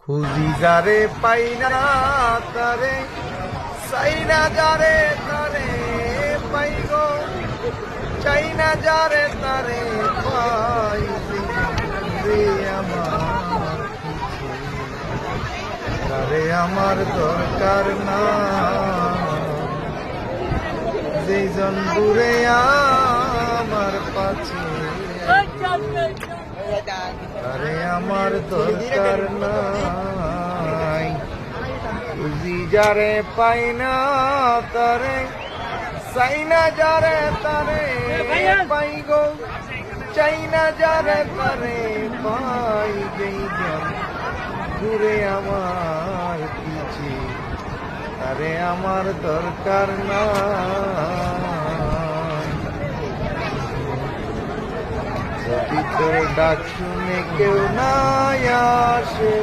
খুঁজি যারে পাই না তারে, চাই না যারে তারে পাই গো, চাই না যারে তারে পাই রে আমার কিছু, তারে আমার দরকার না, যেজন দূরে আমার পাছে তারে আমার দরকার নাই। খুঁজি যারে পাই না তারে, চাই না যারে তারে পাই গো, চাই না যারে তারে পাই, যেজন দূরে আমার পিছে তারে আমার দরকার না। যদি তোর ডাক শুনে কেউ না আসে,